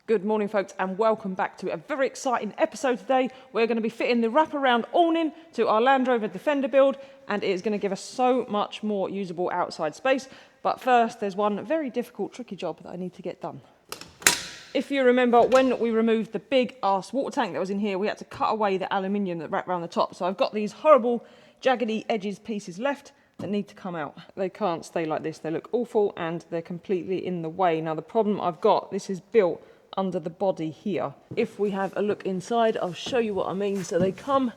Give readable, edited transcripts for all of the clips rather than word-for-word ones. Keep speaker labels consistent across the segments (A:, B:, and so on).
A: Good morning, folks, and welcome back to a very exciting episode today. We're going to be fitting the wraparound awning to our Land Rover Defender build, and it is going to give us so much more usable outside space. But first, there's one very difficult, tricky job that I need to get done. If you remember, when we removed the big ass water tank that was in here, we had to cut away the aluminium that wrapped around the top. So I've got these horrible, jaggedy edges pieces left that need to come out. They can't stay like this. They look awful, and they're completely in the way. Now, the problem I've got, this is built under the body here. If we have a look inside, I'll show you what I mean. So they come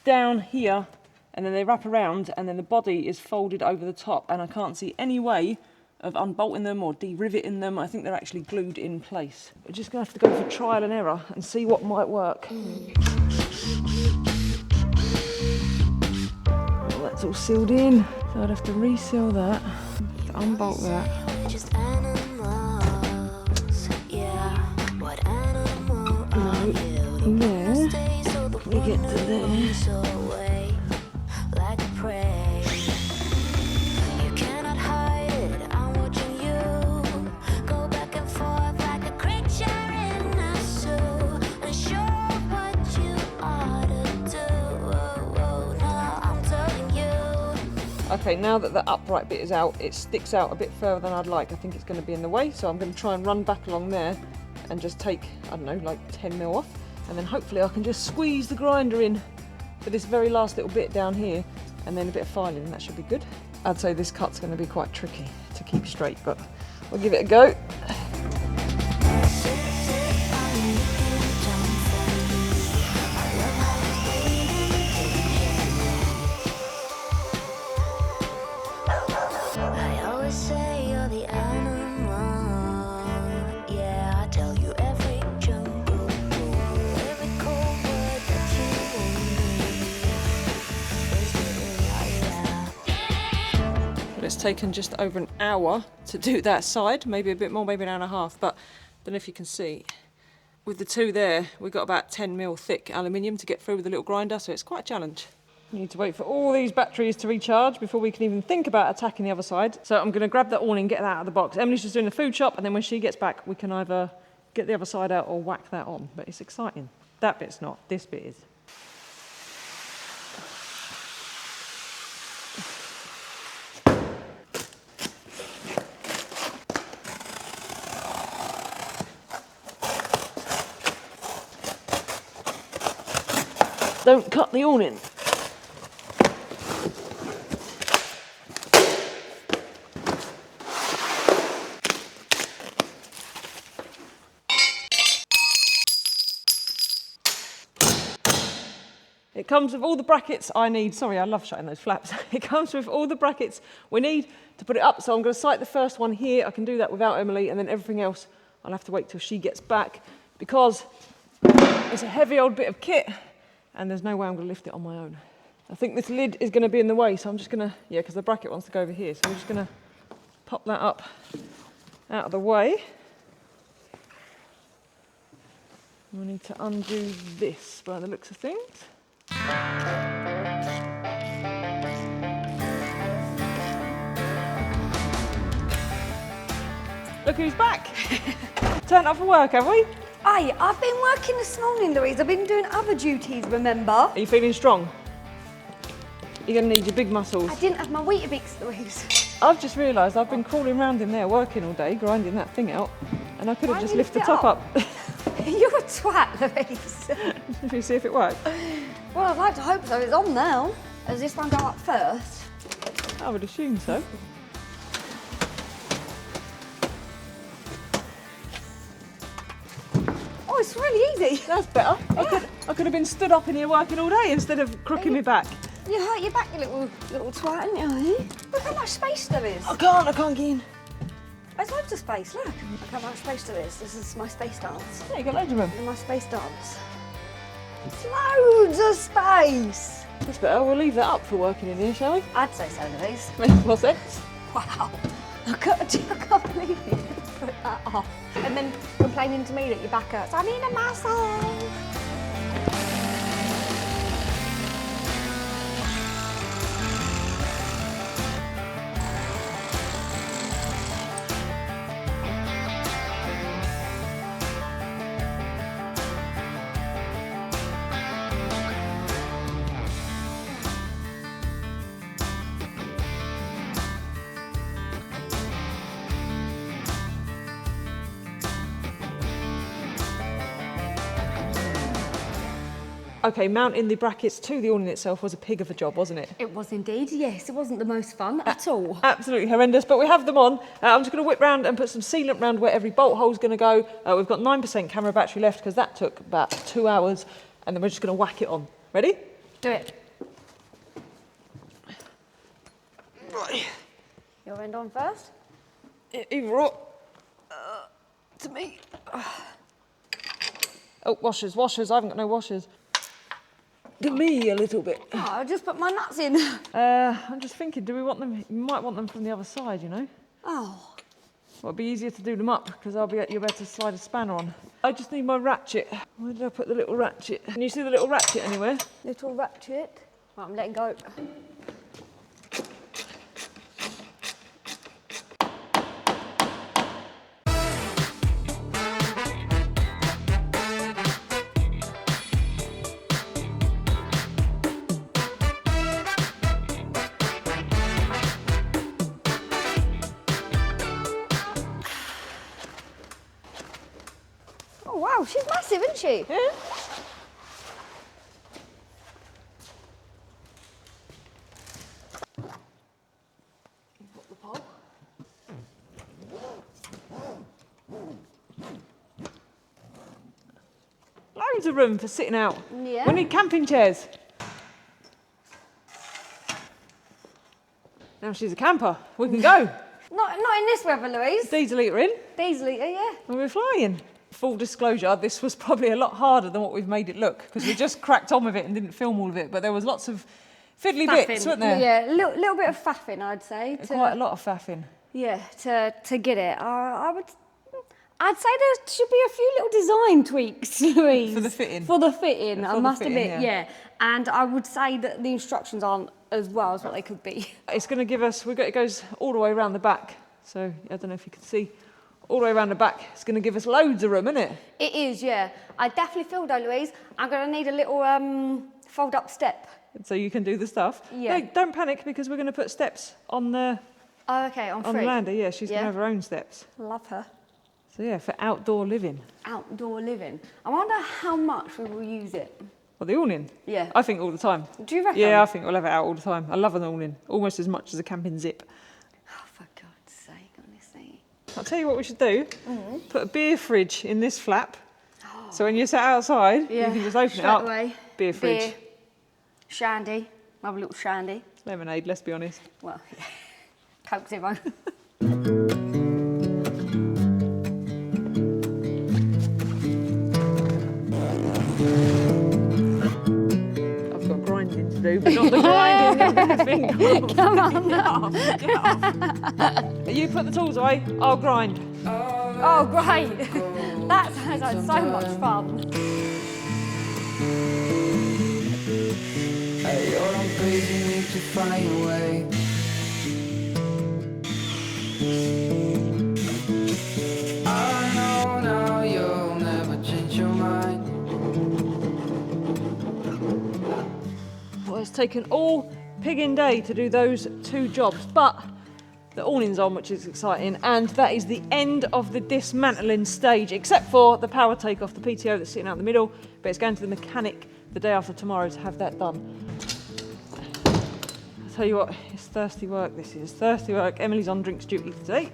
A: down here and then they wrap around, and then the body is folded over the top, and I can't see any way of unbolting them or de-riveting them. I think they're actually glued in place. We're just gonna have to go for trial and error and see what might work. Well, that's all sealed in, so I'd have to reseal that, unbolt that. There, we get to there. You cannot hide it, I'm watching you go back and forth like a creature in a zoo, unsure what you ought to do. Now I'm telling you. Okay, now that the upright bit is out, it sticks out a bit further than I'd like. I think it's going to be in the way, so I'm going to try and run back along there and just take, I don't know, like 10 mil off. And then hopefully I can just squeeze the grinder in for this very last little bit down here, and then a bit of filing, and that should be good. I'd say this cut's going to be quite tricky to keep straight, but we'll give it a go. I always say you're the animal. Yeah, I tell you every jungle, every cold word that you want. But it's taken just over an hour to do that side, maybe a bit more, maybe an hour and a half. But I don't know if you can see, with the two there, we've got about 10 mil thick aluminium to get through with a little grinder, so it's quite a challenge. We need to wait for all these batteries to recharge before we can even think about attacking the other side. So I'm going to grab that awning, get that out of the box. Emily's just doing the food shop, and then when she gets back, we can either get the other side out or whack that on. But it's exciting. That bit's not. This bit is. Don't cut the awning. It comes with all the brackets I need. Sorry, I love shutting those flaps. It comes with all the brackets we need to put it up. So I'm going to sight the first one here. I can do that without Emily, and then everything else I'll have to wait till she gets back, because it's a heavy old bit of kit and there's no way I'm going to lift it on my own. I think this lid is going to be in the way, so I'm just going to, yeah, because the bracket wants to go over here. So I'm just going to pop that up out of the way. We need to undo this by the looks of things. Look who's back! Turned up for work, have we?
B: Aye, I've been working this morning, Louise. I've been doing other duties, remember?
A: Are you feeling strong? You're going to need your big muscles.
B: I didn't have my Weetabix, Louise.
A: I've just realised I've been crawling around in there working all day, grinding that thing out, and I could have just lifted the top up.
B: You're a twat, Louise.
A: If you see if it works.
B: Well, I'd like to hope so. It's on now. Does this one go up first?
A: I would assume so.
B: Oh, it's really easy.
A: That's better. Yeah. I could have been stood up in here working all day instead of crooking me back.
B: You hurt your back, you little twat, didn't you? Look how much space there is.
A: I can't get in.
B: There's loads of space, look. Look how much space there is. This is my space dance.
A: Yeah, you got loads of room.
B: My space dance. It's loads of space.
A: That's better. We'll leave that up for working in here, shall we?
B: I'd say so, Louise.
A: Makes more sense.
B: Wow. I can't believe you put that off. And then complaining to me that your back hurts. I need a massage.
A: Okay, mounting the brackets to the awning itself was a pig of a job, wasn't it?
B: It was indeed, yes. It wasn't the most fun at all.
A: Absolutely horrendous, but we have them on. I'm just going to whip round and put some sealant round where every bolt hole's going to go. We've got 9% camera battery left because that took about 2 hours, and then we're just going to whack it on. Ready?
B: Do it.
A: Right.
B: Your end on first.
A: Either or. To me. Oh, washers. I haven't got no washers. To me a little bit.
B: Oh, I just put my nuts in.
A: I'm just thinking, do we want them? You might want them from the other side, you know?
B: Oh.
A: Well, it'd be easier to do them up because you'll be able to slide a spanner on. I just need my ratchet. Where did I put the little ratchet? Can you see the little ratchet anywhere?
B: Little ratchet. Right, I'm letting go. Oh wow, she's massive, isn't she?
A: Yeah. Put the pole. Loads of room for sitting out.
B: Yeah.
A: We need camping chairs. Now she's a camper. We can go.
B: Not in this weather, Louise.
A: Diesel eater in.
B: Diesel eater, yeah.
A: And we're flying. Full disclosure, this was probably a lot harder than what we've made it look because we just cracked on with it and didn't film all of it, but there was lots of fiddly bits, weren't there?
B: Yeah, a little bit of faffing, I'd say.
A: Quite a lot of faffing.
B: Yeah, to get it. I'd say there should be a few little design tweaks, Louise.
A: For the fitting?
B: For the fitting, I must admit,
A: yeah.
B: And I would say that the instructions aren't as well as what they could be.
A: It's going to give us, it goes all the way around the back, so I don't know if you can see. All the way around the back, it's going to give us loads of room, isn't it?
B: It is, yeah. I definitely feel though, Louise, I'm going to need a little fold-up step.
A: So you can do the stuff.
B: Yeah.
A: No, don't panic because we're going to put steps on the
B: Oh, okay, on
A: the
B: free.
A: lander. Yeah, she's going to have her own steps.
B: Love her.
A: So yeah, for outdoor living.
B: Outdoor living. I wonder how much we will use it.
A: Well, the awning.
B: Yeah.
A: I think all the time.
B: Do you reckon?
A: Yeah, I think we'll have it out all the time. I love an awning, almost as much as a camping zip.
B: Oh, for God's sake, honestly.
A: I'll tell you what we should do. Put a beer fridge in this flap. So when you're sat outside, you can just open it up.
B: Away.
A: Beer fridge.
B: Beer. Shandy. Have a little shandy.
A: Lemonade, let's be honest.
B: Well, yeah. Coke Zero.
A: I've got grinding to do, but not the grinding of the finger.
B: Come on now.
A: Get off. You put the tools away, I'll grind.
B: Oh, great. That sounds like so much fun.
C: Hey, you're on crazy, need to find a way. I know now you'll never change your mind.
A: Well, it's taken all pigging day to do those two jobs, but the awning's on, which is exciting, and that is the end of the dismantling stage, except for the power takeoff, the PTO that's sitting out in the middle, but it's going to the mechanic the day after tomorrow to have that done. I'll tell you what, it's thirsty work, this is. Thirsty work. Emily's on drinks duty today.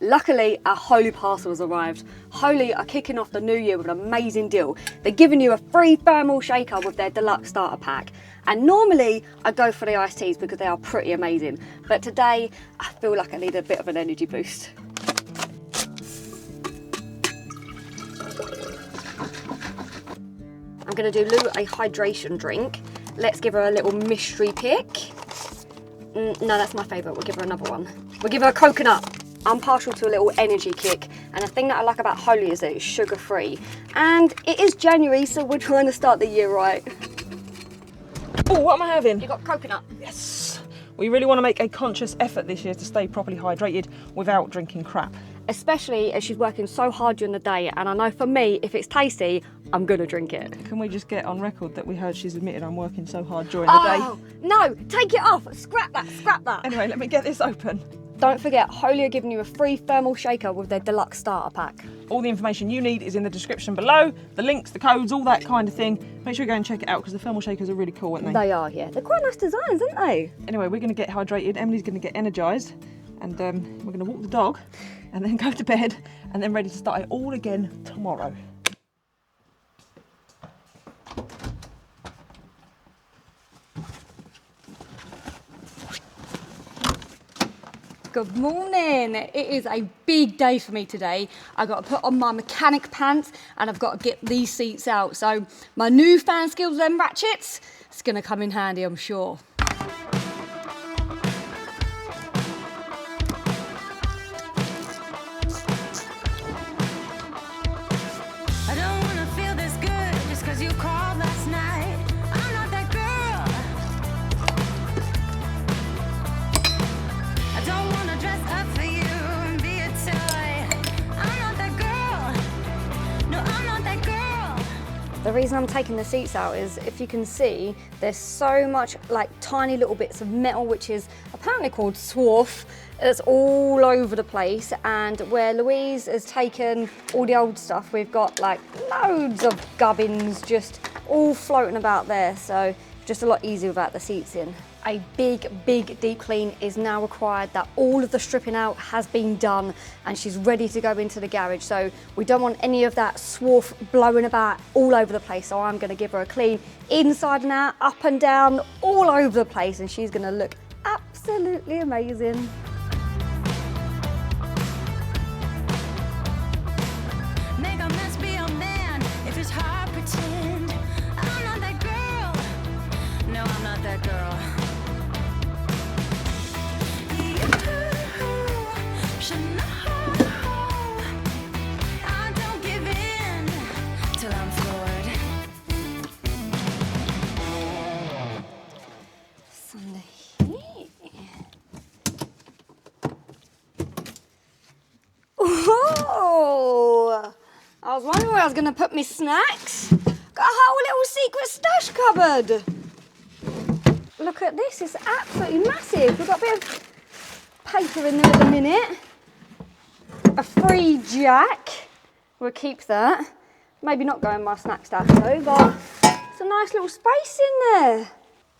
B: Luckily, our Holy parcel has arrived. Holy are kicking off the new year with an amazing deal. They're giving you a free thermal shaker with their deluxe starter pack. And normally, I go for the iced teas because they are pretty amazing. But today, I feel like I need a bit of an energy boost. I'm going to do Lou a hydration drink. Let's give her a little mystery pick. No, that's my favourite. We'll give her another one. We'll give her a coconut. I'm partial to a little energy kick, and the thing that I like about Holy is that it's sugar-free. And it is January, so we're trying to start the year right.
A: Oh, what am I having?
B: You got coconut.
A: Yes. We really want to make a conscious effort this year to stay properly hydrated without drinking crap.
B: especially as she's working so hard during the day. And I know for me, if it's tasty, I'm gonna drink it.
A: Can we just get on record that we heard she's admitted I'm working so hard during the day?
B: Oh, no, take it off. Scrap that, scrap that.
A: Anyway, let me get this open.
B: Don't forget, Holy are giving you a free thermal shaker with their deluxe starter pack.
A: All the information you need is in the description below. The links, the codes, all that kind of thing. Make sure you go and check it out because the thermal shakers are really cool, aren't they?
B: They are, yeah. They're quite nice designs, aren't they?
A: Anyway, we're going to get hydrated. Emily's going to get energised. And we're going to walk the dog and then go to bed and then ready to start it all again tomorrow.
B: Good morning. It is a big day for me today. I've got to put on my mechanic pants and I've got to get these seats out. So my newfound skills, them ratchets, it's going to come in handy, I'm sure.
C: I don't wanna feel this good just 'cause you called last night. I'm not that girl. I don't wanna dress up for you and be a toy. I'm not that girl. No, I'm not that girl.
B: The reason I'm taking the seats out is, if you can see, there's so much like tiny little bits of metal, which is apparently called swarf. It's all over the place, and where Louise has taken all the old stuff, we've got like loads of gubbins just all floating about there, so just a lot easier without the seats in. A big deep clean is now required. That all of the stripping out has been done and she's ready to go into the garage, so we don't want any of that swarf blowing about all over the place, so I'm going to give her a clean inside and out, up and down, all over the place, and she's going to look absolutely amazing.
C: Make a mess, be a man. If it's hard, pretend. I'm not that girl. No, I'm not that girl. You should know. I don't give in till I'm floored.
B: Sunday. Oh! I was wondering where I was going to put my snacks. Got a whole little secret stash cupboard. Look at this, it's absolutely massive. We've got a bit of paper in there at the minute. A free jack. We'll keep that. Maybe not go in my snack stash though, but it's a nice little space in there.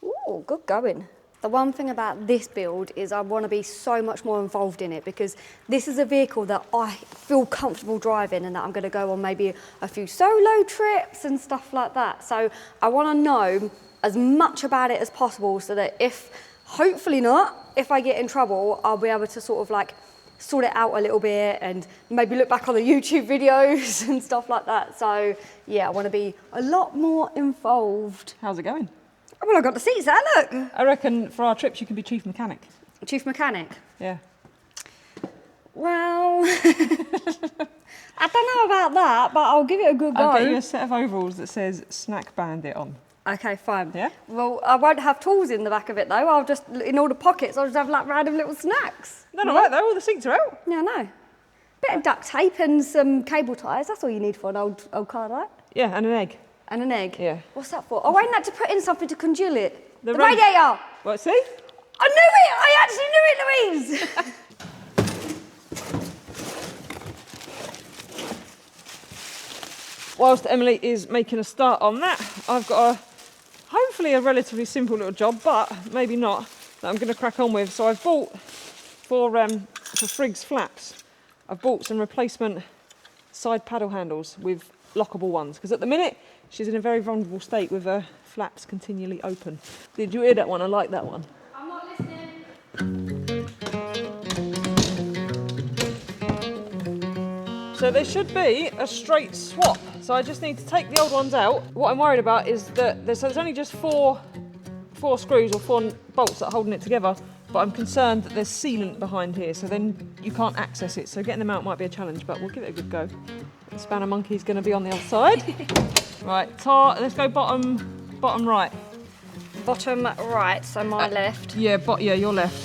B: Ooh, good going. The one thing about this build is I want to be so much more involved in it, because this is a vehicle that I feel comfortable driving and that I'm going to go on maybe a few solo trips and stuff like that. So I want to know as much about it as possible so that if, hopefully not, if I get in trouble, I'll be able to sort of like sort it out a little bit and maybe look back on the YouTube videos and stuff like that. So yeah, I want to be a lot more involved.
A: How's it going?
B: Well, I got the seats there, look.
A: I reckon for our trips you can be chief mechanic.
B: Chief mechanic.
A: Yeah.
B: Well, I don't know about that, but I'll give it a good go.
A: I'll get you a set of overalls that says Snack Bandit on.
B: Okay, fine.
A: Yeah?
B: Well, I won't have tools in the back of it though. I'll just, in all the pockets, I'll just have like random little snacks.
A: They're all right though, all the seats are out.
B: Yeah, I know. Bit of duct tape and some cable ties. That's all you need for an old car, right?
A: Yeah, and an egg.
B: And an egg.
A: Yeah.
B: What's that for? Oh, ain't that to put in something to congeal it? The
A: radi-
B: radiator.
A: What, see?
B: I knew it! I actually knew it, Louise!
A: Whilst Emily is making a start on that, I've got hopefully a relatively simple little job, but maybe not, that I'm going to crack on with. So I've bought, for Frigg's flaps, I've bought some replacement side paddle handles with lockable ones, because at the minute she's in a very vulnerable state with her flaps continually open. Did you hear that one? I like that one.
B: I'm not listening.
A: So there should be a straight swap. So I just need to take the old ones out. What I'm worried about is that there's only just four screws or 4 bolts that are holding it together, but I'm concerned that there's sealant behind here, so then you can't access it. So getting them out might be a challenge, but we'll give it a good go. The spanner monkey's going to be on the other side. Right, let's go bottom right.
B: Bottom right, so my left.
A: Yeah, your left.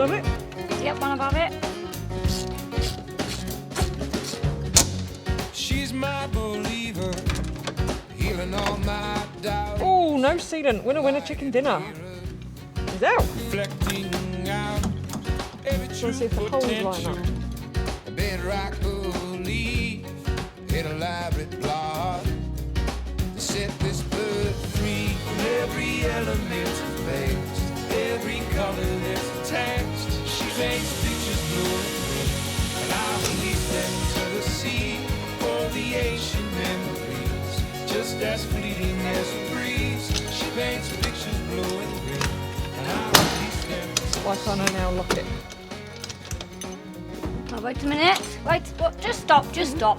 A: above it.
B: Yep, one above it.
D: She's my believer, healing all my doubts.
A: Oh, no sealant. Winner, winner, chicken dinner. He's out.
D: Reflecting out every
A: Let's see if the holes line up.
D: A bedrock belief in elaborate plot to set this bird free from every element placed, every color that's attached. She makes pictures blue, and I release them to the sea for the ancient memories, just as fleeting as a breeze. She paints pictures blue and green, and I release them.
A: Why can't I now lock it?
B: Oh, wait a minute. Wait, what? Just stop, just stop.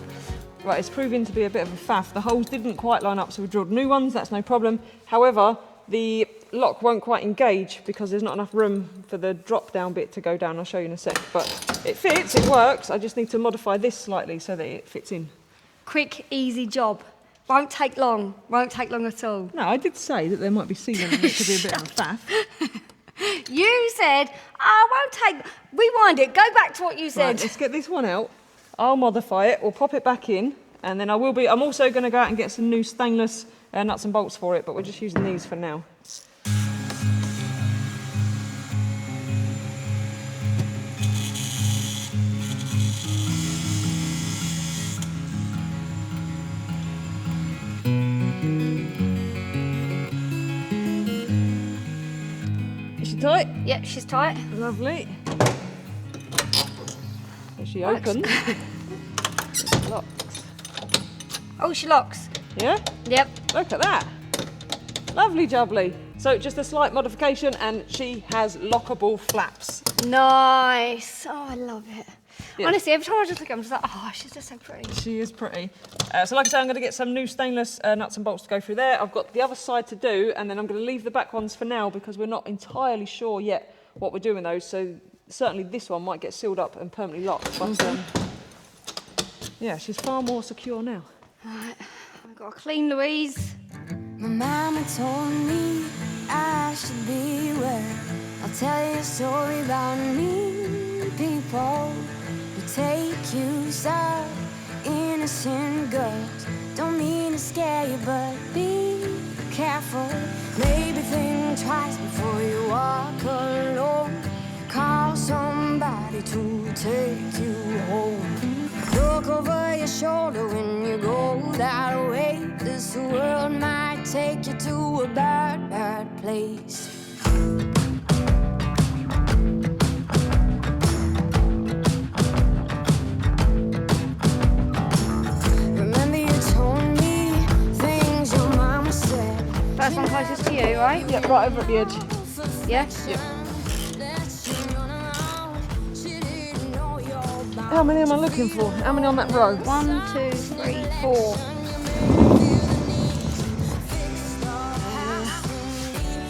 A: Right, it's proving to be a bit of a faff. The holes didn't quite line up, so we drilled new ones. That's no problem. However, the lock won't quite engage because there's not enough room for the drop-down bit to go down. I'll show you in a sec. But it fits, it works. I just need to modify this slightly so that it fits in.
B: Quick, easy job. Won't take long. Won't take long at all.
A: No, I did say that there might be sealant and it could be a bit of a faff.
B: You said, oh, won't take... Rewind it. Go back to what you said.
A: Right, let's get this one out. I'll modify it. We'll pop it back in. And then I'm also going to go out and get some new stainless nuts and bolts for it, but we're just using these for now. Is she tight?
B: Yep, she's tight.
A: Lovely. Is she
B: Works.
A: open? Locks.
B: Oh, she locks.
A: Yeah?
B: Yep.
A: Look at that. Lovely jubbly. So just a slight modification and she has lockable flaps.
B: Nice. Oh, I love it.
A: Yeah.
B: Honestly, every time I just look at her, I'm just like, oh, she's just so pretty.
A: She is pretty. So like I say, I'm going to get some new stainless nuts and bolts to go through there. I've got the other side to do, and then I'm going to leave the back ones for now because we're not entirely sure yet what we're doing with those. So certainly this one might get sealed up and permanently locked. But yeah, she's far more secure now.
B: Right, I've got to clean Louise.
C: My mama told me I should beware. I'll tell you a story about mean people who take you south. Innocent girls, don't mean to scare you, but be careful. Maybe think twice before you walk alone. Call somebody to take you home. Look over your shoulder when you go that way. This world might take you to a bad, bad place. Remember you told me things your mama said.
B: First one closest to you, right?
A: Yep, right over at the edge.
B: Yes?
A: Yep. How many am I looking for? How many on that row?
B: 1, 2, 3, 4.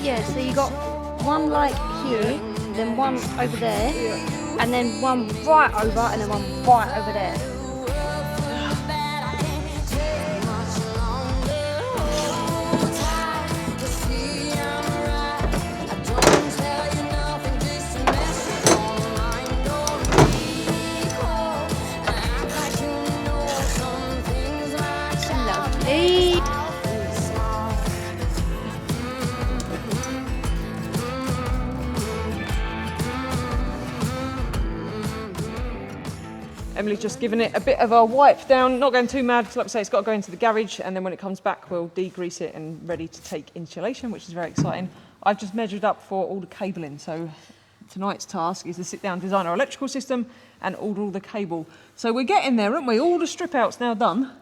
B: Yeah, so you got one like here, then one over there, and then one right over, and then one right over there. Lovely.
A: Emily's just given it a bit of a wipe down, not going too mad, because like I say, it's got to go into the garage, and then when it comes back, we'll degrease it and ready to take insulation, which is very exciting. I've just measured up for all the cabling, so tonight's task is to sit down, design our electrical system, and order all the cable. So we're getting there, aren't we? All the strip out's now done.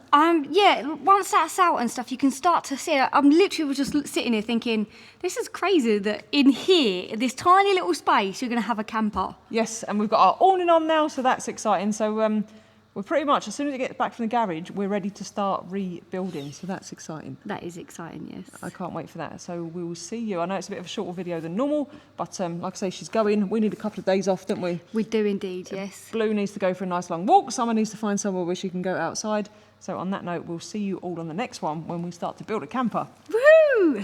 B: Yeah, once that's out and stuff, you can start to see it. I'm literally just sitting here thinking, this is crazy that in here, this tiny little space, you're going to have a camper.
A: Yes, and we've got our awning on now, so that's exciting. So we're pretty much, as soon as it gets back from the garage, we're ready to start rebuilding, so that's exciting.
B: That is exciting, yes.
A: I can't wait for that. So we will see you. I know it's a bit of a shorter video than normal, but like I say, she's going. We need a couple of days off, don't we?
B: We do indeed, yes.
A: Blue needs to go for a nice long walk. Summer needs to find somewhere where she can go outside. So on that note, we'll see you all on the next one when we start to build a camper.
B: Woohoo!